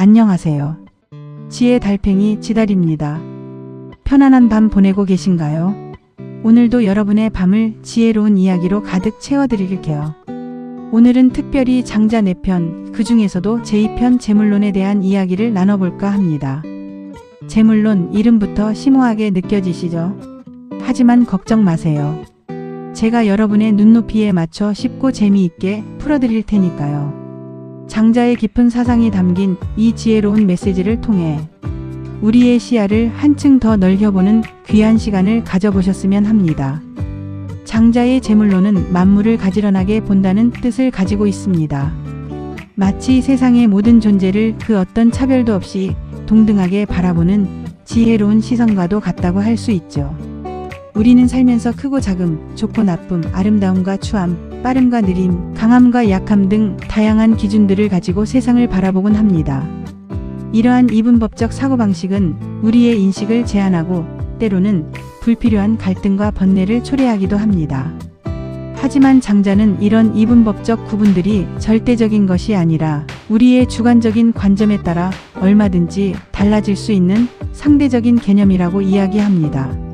안녕하세요. 지혜 달팽이 지달입니다. 편안한 밤 보내고 계신가요? 오늘도 여러분의 밤을 지혜로운 이야기로 가득 채워드릴게요. 오늘은 특별히 장자 4편, 그 중에서도 제2편 재물론에 대한 이야기를 나눠볼까 합니다. 재물론 이름부터 심오하게 느껴지시죠? 하지만 걱정 마세요. 제가 여러분의 눈높이에 맞춰 쉽고 재미있게 풀어드릴 테니까요. 장자의 깊은 사상이 담긴 이 지혜로운 메시지를 통해 우리의 시야를 한층 더 넓혀보는 귀한 시간을 가져보셨으면 합니다. 장자의 재물론은 만물을 가지런하게 본다는 뜻을 가지고 있습니다. 마치 세상의 모든 존재를 그 어떤 차별도 없이 동등하게 바라보는 지혜로운 시선과도 같다고 할 수 있죠. 우리는 살면서 크고 작음, 좋고 나쁨, 아름다움과 추함, 빠름과 느림, 강함과 약함 등 다양한 기준들을 가지고 세상을 바라보곤 합니다. 이러한 이분법적 사고방식은 우리의 인식을 제한하고 때로는 불필요한 갈등과 번뇌를 초래하기도 합니다. 하지만 장자는 이런 이분법적 구분들이 절대적인 것이 아니라 우리의 주관적인 관점에 따라 얼마든지 달라질 수 있는 상대적인 개념이라고 이야기합니다.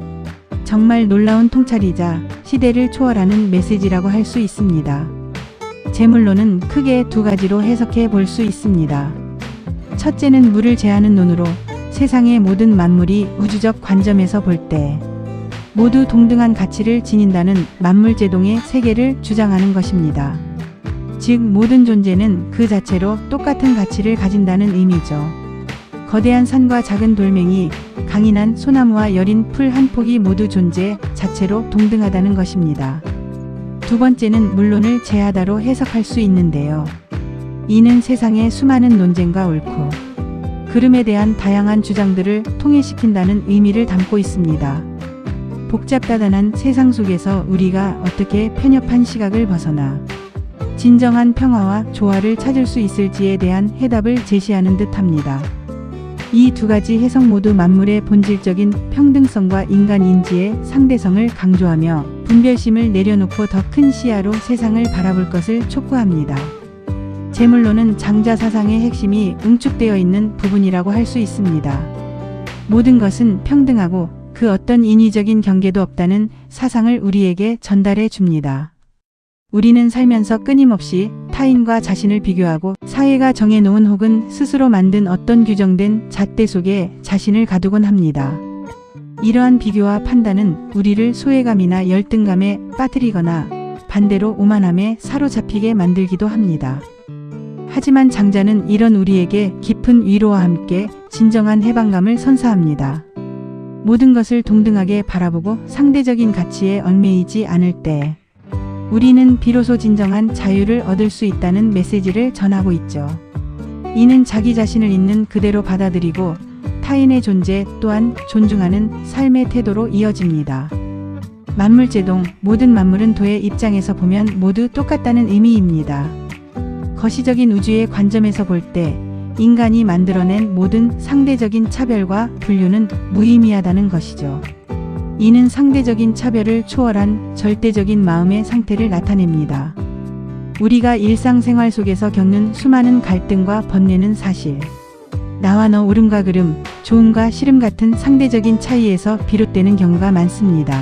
정말 놀라운 통찰이자 시대를 초월하는 메시지라고 할 수 있습니다. 재물론은 크게 두 가지로 해석해 볼 수 있습니다. 첫째는 물을 제하는 논으로 세상의 모든 만물이 우주적 관점에서 볼 때 모두 동등한 가치를 지닌다는 만물제동의 세계를 주장하는 것입니다. 즉 모든 존재는 그 자체로 똑같은 가치를 가진다는 의미죠. 거대한 산과 작은 돌멩이, 강인한 소나무와 여린 풀 한 폭이 모두 존재 자체로 동등하다는 것입니다. 두 번째는 물론을 제하다로 해석할 수 있는데요. 이는 세상의 수많은 논쟁과 옳고 그름에 대한 다양한 주장들을 통일시킨다는 의미를 담고 있습니다. 복잡다단한 세상 속에서 우리가 어떻게 편협한 시각을 벗어나 진정한 평화와 조화를 찾을 수 있을지에 대한 해답을 제시하는 듯합니다. 이 두 가지 해석 모두 만물의 본질적인 평등성과 인간 인지의 상대성을 강조하며 분별심을 내려놓고 더 큰 시야로 세상을 바라볼 것을 촉구합니다. 재물론은 장자 사상의 핵심이 응축되어 있는 부분이라고 할 수 있습니다. 모든 것은 평등하고 그 어떤 인위적인 경계도 없다는 사상을 우리에게 전달해 줍니다. 우리는 살면서 끊임없이 타인과 자신을 비교하고 사회가 정해놓은 혹은 스스로 만든 어떤 규정된 잣대 속에 자신을 가두곤 합니다. 이러한 비교와 판단은 우리를 소외감이나 열등감에 빠뜨리거나 반대로 오만함에 사로잡히게 만들기도 합니다. 하지만 장자는 이런 우리에게 깊은 위로와 함께 진정한 해방감을 선사합니다. 모든 것을 동등하게 바라보고 상대적인 가치에 얽매이지 않을 때 우리는 비로소 진정한 자유를 얻을 수 있다는 메시지를 전하고 있죠. 이는 자기 자신을 있는 그대로 받아들이고 타인의 존재 또한 존중하는 삶의 태도로 이어집니다. 만물제동, 모든 만물은 도의 입장에서 보면 모두 똑같다는 의미입니다. 거시적인 우주의 관점에서 볼 때 인간이 만들어낸 모든 상대적인 차별과 분류는 무의미하다는 것이죠. 이는 상대적인 차별을 초월한 절대적인 마음의 상태를 나타냅니다. 우리가 일상생활 속에서 겪는 수많은 갈등과 번뇌는 사실 나와 너, 옳음과 그름, 좋음과 싫음 같은 상대적인 차이에서 비롯되는 경우가 많습니다.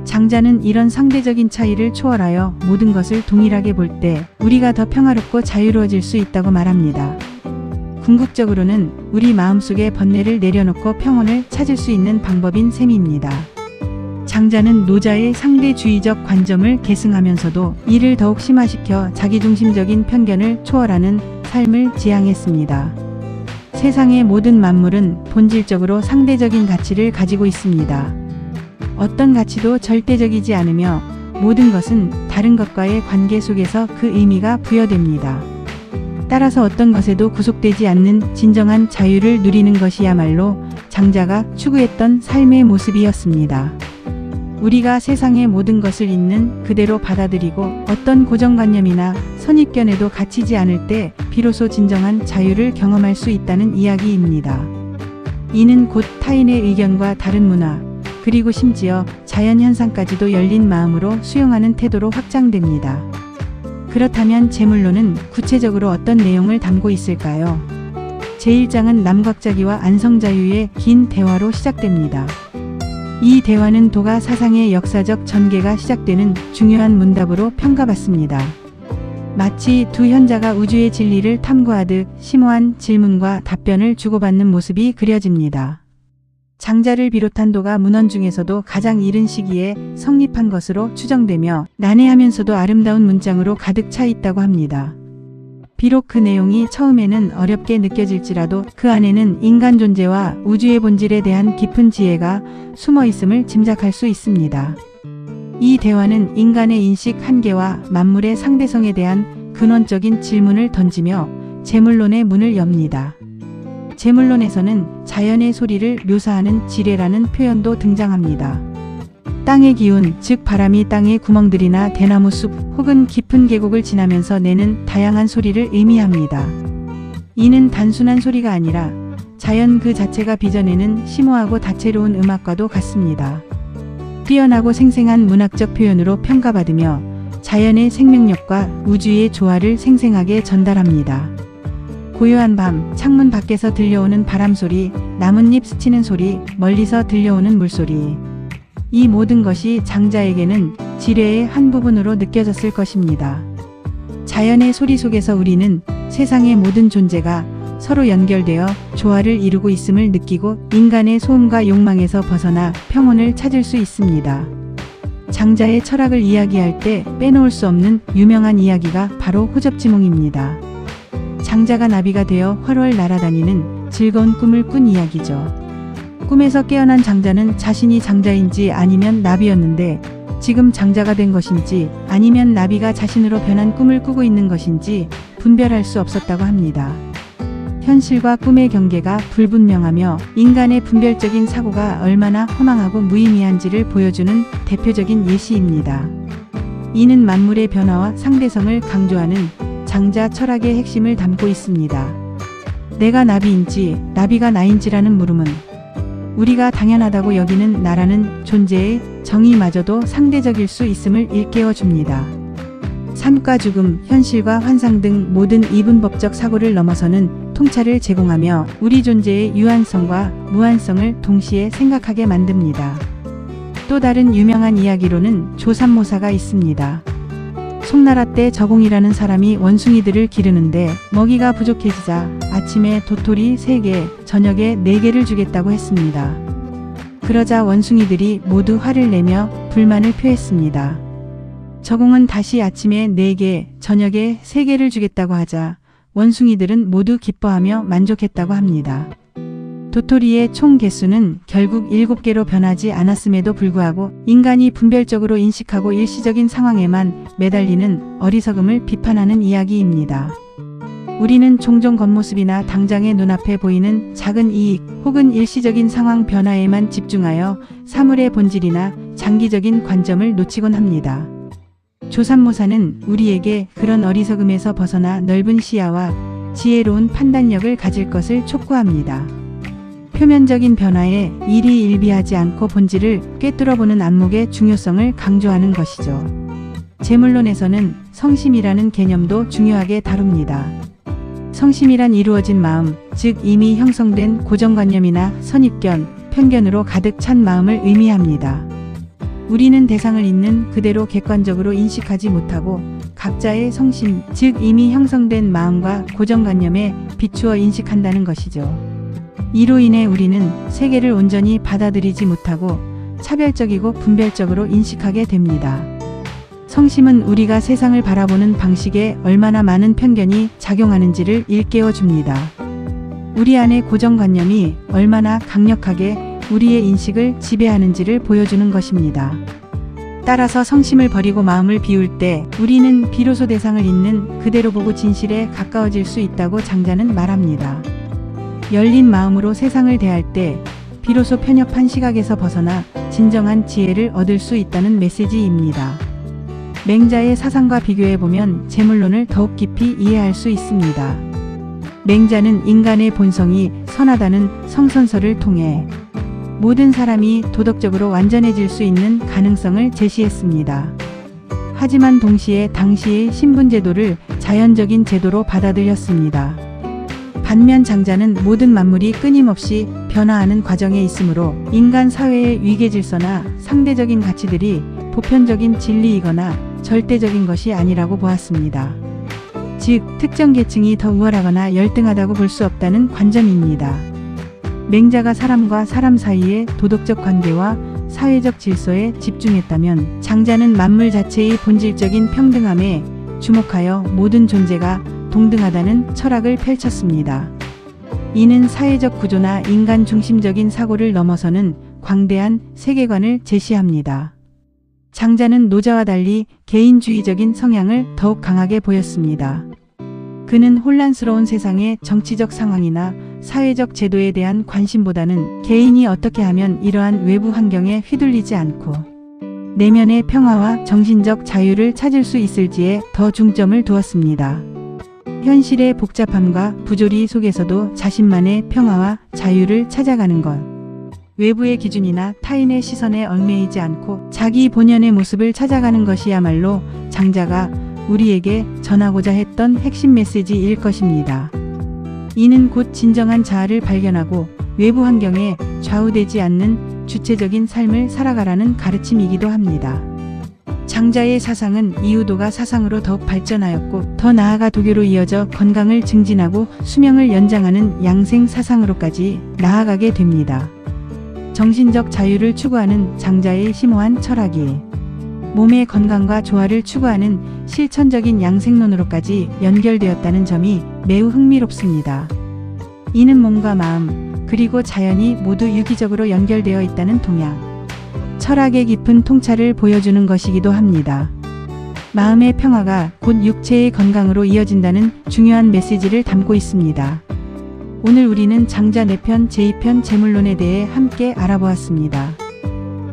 장자는 이런 상대적인 차이를 초월하여 모든 것을 동일하게 볼 때 우리가 더 평화롭고 자유로워질 수 있다고 말합니다. 궁극적으로는 우리 마음속의 번뇌를 내려놓고 평온을 찾을 수 있는 방법인 셈입니다. 장자는 노자의 상대주의적 관점을 계승하면서도 이를 더욱 심화시켜 자기중심적인 편견을 초월하는 삶을 지향했습니다. 세상의 모든 만물은 본질적으로 상대적인 가치를 가지고 있습니다. 어떤 가치도 절대적이지 않으며 모든 것은 다른 것과의 관계 속에서 그 의미가 부여됩니다. 따라서 어떤 것에도 구속되지 않는 진정한 자유를 누리는 것이야말로 장자가 추구했던 삶의 모습이었습니다. 우리가 세상의 모든 것을 있는 그대로 받아들이고 어떤 고정관념이나 선입견에도 갇히지 않을 때 비로소 진정한 자유를 경험할 수 있다는 이야기입니다. 이는 곧 타인의 의견과 다른 문화, 그리고 심지어 자연현상까지도 열린 마음으로 수용하는 태도로 확장됩니다. 그렇다면 재물론은 구체적으로 어떤 내용을 담고 있을까요? 제1장은 남곽자기와 안성자유의 긴 대화로 시작됩니다. 이 대화는 도가 사상의 역사적 전개가 시작되는 중요한 문답으로 평가받습니다. 마치 두 현자가 우주의 진리를 탐구하듯 심오한 질문과 답변을 주고받는 모습이 그려집니다. 장자를 비롯한 도가 문헌 중에서도 가장 이른 시기에 성립한 것으로 추정되며 난해하면서도 아름다운 문장으로 가득 차 있다고 합니다. 비록 그 내용이 처음에는 어렵게 느껴질지라도 그 안에는 인간 존재와 우주의 본질에 대한 깊은 지혜가 숨어 있음을 짐작할 수 있습니다. 이 대화는 인간의 인식 한계와 만물의 상대성에 대한 근원적인 질문을 던지며 재물론의 문을 엽니다. 재물론에서는 자연의 소리를 묘사하는 지뢰라는 표현도 등장합니다. 땅의 기운, 즉 바람이 땅의 구멍들이나 대나무 숲 혹은 깊은 계곡을 지나면서 내는 다양한 소리를 의미합니다. 이는 단순한 소리가 아니라 자연 그 자체가 빚어내는 심오하고 다채로운 음악과도 같습니다. 뛰어나고 생생한 문학적 표현으로 평가받으며 자연의 생명력과 우주의 조화를 생생하게 전달합니다. 고요한 밤, 창문 밖에서 들려오는 바람소리, 나뭇잎 스치는 소리, 멀리서 들려오는 물소리. 이 모든 것이 장자에게는 지뢰의 한 부분으로 느껴졌을 것입니다. 자연의 소리 속에서 우리는 세상의 모든 존재가 서로 연결되어 조화를 이루고 있음을 느끼고 인간의 소음과 욕망에서 벗어나 평온을 찾을 수 있습니다. 장자의 철학을 이야기할 때 빼놓을 수 없는 유명한 이야기가 바로 호접지몽입니다. 장자가 나비가 되어 훨훨 날아다니는 즐거운 꿈을 꾼 이야기죠. 꿈에서 깨어난 장자는 자신이 장자인지 아니면 나비였는데 지금 장자가 된 것인지 아니면 나비가 자신으로 변한 꿈을 꾸고 있는 것인지 분별할 수 없었다고 합니다. 현실과 꿈의 경계가 불분명하며 인간의 분별적인 사고가 얼마나 허망하고 무의미한지를 보여주는 대표적인 예시입니다. 이는 만물의 변화와 상대성을 강조하는 장자 철학의 핵심을 담고 있습니다. 내가 나비인지 나비가 나인지라는 물음은 우리가 당연하다고 여기는 나라는 존재의 정의마저도 상대적일 수 있음을 일깨워 줍니다. 삶과 죽음, 현실과 환상 등 모든 이분법적 사고를 넘어서는 통찰을 제공하며 우리 존재의 유한성과 무한성을 동시에 생각하게 만듭니다. 또 다른 유명한 이야기로는 조삼모사가 있습니다. 송나라 때 저공이라는 사람이 원숭이들을 기르는데 먹이가 부족해지자 아침에 도토리 3개, 저녁에 4개를 주겠다고 했습니다. 그러자 원숭이들이 모두 화를 내며 불만을 표했습니다. 저공은 다시 아침에 4개, 저녁에 3개를 주겠다고 하자 원숭이들은 모두 기뻐하며 만족했다고 합니다. 도토리의 총 개수는 결국 7개로 변하지 않았음에도 불구하고 인간이 분별적으로 인식하고 일시적인 상황에만 매달리는 어리석음을 비판하는 이야기입니다. 우리는 종종 겉모습이나 당장의 눈앞에 보이는 작은 이익 혹은 일시적인 상황 변화에만 집중하여 사물의 본질이나 장기적인 관점을 놓치곤 합니다. 조삼모사는 우리에게 그런 어리석음에서 벗어나 넓은 시야와 지혜로운 판단력을 가질 것을 촉구합니다. 표면적인 변화에 일희일비하지 않고 본질을 꿰뚫어보는 안목의 중요성을 강조하는 것이죠. 재물론에서는 성심이라는 개념도 중요하게 다룹니다. 성심이란 이루어진 마음, 즉 이미 형성된 고정관념이나 선입견, 편견으로 가득 찬 마음을 의미합니다. 우리는 대상을 있는 그대로 객관적으로 인식하지 못하고 각자의 성심, 즉 이미 형성된 마음과 고정관념에 비추어 인식한다는 것이죠. 이로 인해 우리는 세계를 온전히 받아들이지 못하고 차별적이고 분별적으로 인식하게 됩니다. 성심은 우리가 세상을 바라보는 방식에 얼마나 많은 편견이 작용하는지를 일깨워 줍니다. 우리 안의 고정관념이 얼마나 강력하게 우리의 인식을 지배하는지를 보여주는 것입니다. 따라서 성심을 버리고 마음을 비울 때 우리는 비로소 대상을 있는 그대로 보고 진실에 가까워질 수 있다고 장자는 말합니다. 열린 마음으로 세상을 대할 때 비로소 편협한 시각에서 벗어나 진정한 지혜를 얻을 수 있다는 메시지입니다. 맹자의 사상과 비교해보면 재물론을 더욱 깊이 이해할 수 있습니다. 맹자는 인간의 본성이 선하다는 성선설을 통해 모든 사람이 도덕적으로 완전해질 수 있는 가능성을 제시했습니다. 하지만 동시에 당시의 신분제도를 자연적인 제도로 받아들였습니다. 반면 장자는 모든 만물이 끊임없이 변화하는 과정에 있으므로 인간 사회의 위계 질서나 상대적인 가치들이 보편적인 진리이거나 절대적인 것이 아니라고 보았습니다. 즉, 특정 계층이 더 우월하거나 열등하다고 볼 수 없다는 관점입니다. 맹자가 사람과 사람 사이의 도덕적 관계와 사회적 질서에 집중했다면 장자는 만물 자체의 본질적인 평등함에 주목하여 모든 존재가 동등하다는 철학을 펼쳤습니다. 이는 사회적 구조나 인간 중심적인 사고를 넘어서는 광대한 세계관을 제시합니다. 장자는 노자와 달리 개인주의적인 성향을 더욱 강하게 보였습니다. 그는 혼란스러운 세상의 정치적 상황이나 사회적 제도에 대한 관심보다는 개인이 어떻게 하면 이러한 외부 환경에 휘둘리지 않고 내면의 평화와 정신적 자유를 찾을 수 있을지에 더 중점을 두었습니다. 현실의 복잡함과 부조리 속에서도 자신만의 평화와 자유를 찾아가는 것. 외부의 기준이나 타인의 시선에 얽매이지 않고 자기 본연의 모습을 찾아가는 것이야말로 장자가 우리에게 전하고자 했던 핵심 메시지일 것입니다. 이는 곧 진정한 자아를 발견하고 외부 환경에 좌우되지 않는 주체적인 삶을 살아가라는 가르침이기도 합니다. 장자의 사상은 이유도가 사상으로 더욱 발전하였고 더 나아가 도교로 이어져 건강을 증진하고 수명을 연장하는 양생 사상으로까지 나아가게 됩니다. 정신적 자유를 추구하는 장자의 심오한 철학이 몸의 건강과 조화를 추구하는 실천적인 양생론으로까지 연결되었다는 점이 매우 흥미롭습니다. 이는 몸과 마음, 그리고 자연이 모두 유기적으로 연결되어 있다는 동양 철학의 깊은 통찰을 보여주는 것이기도 합니다. 마음의 평화가 곧 육체의 건강으로 이어진다는 중요한 메시지를 담고 있습니다. 오늘 우리는 장자 4편 제2편 재물론에 대해 함께 알아보았습니다.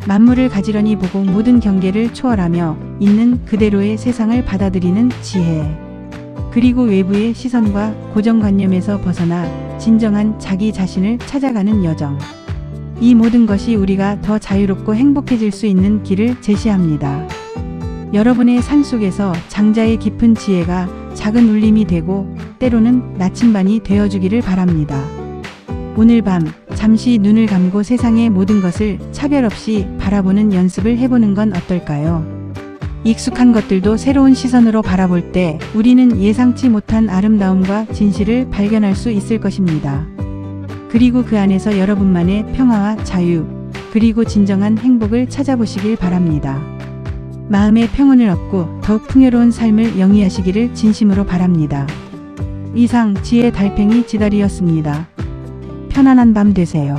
만물을 가지런히 보고 모든 경계를 초월하며 있는 그대로의 세상을 받아들이는 지혜, 그리고 외부의 시선과 고정관념에서 벗어나 진정한 자기 자신을 찾아가는 여정. 이 모든 것이 우리가 더 자유롭고 행복해질 수 있는 길을 제시합니다. 여러분의 삶 속에서 장자의 깊은 지혜가 작은 울림이 되고 때로는 나침반이 되어주기를 바랍니다. 오늘 밤 잠시 눈을 감고 세상의 모든 것을 차별 없이 바라보는 연습을 해보는 건 어떨까요? 익숙한 것들도 새로운 시선으로 바라볼 때 우리는 예상치 못한 아름다움과 진실을 발견할 수 있을 것입니다. 그리고 그 안에서 여러분만의 평화와 자유, 그리고 진정한 행복을 찾아보시길 바랍니다. 마음의 평온을 얻고 더욱 풍요로운 삶을 영위하시기를 진심으로 바랍니다. 이상 지혜 달팽이 지달이었습니다. 편안한 밤 되세요.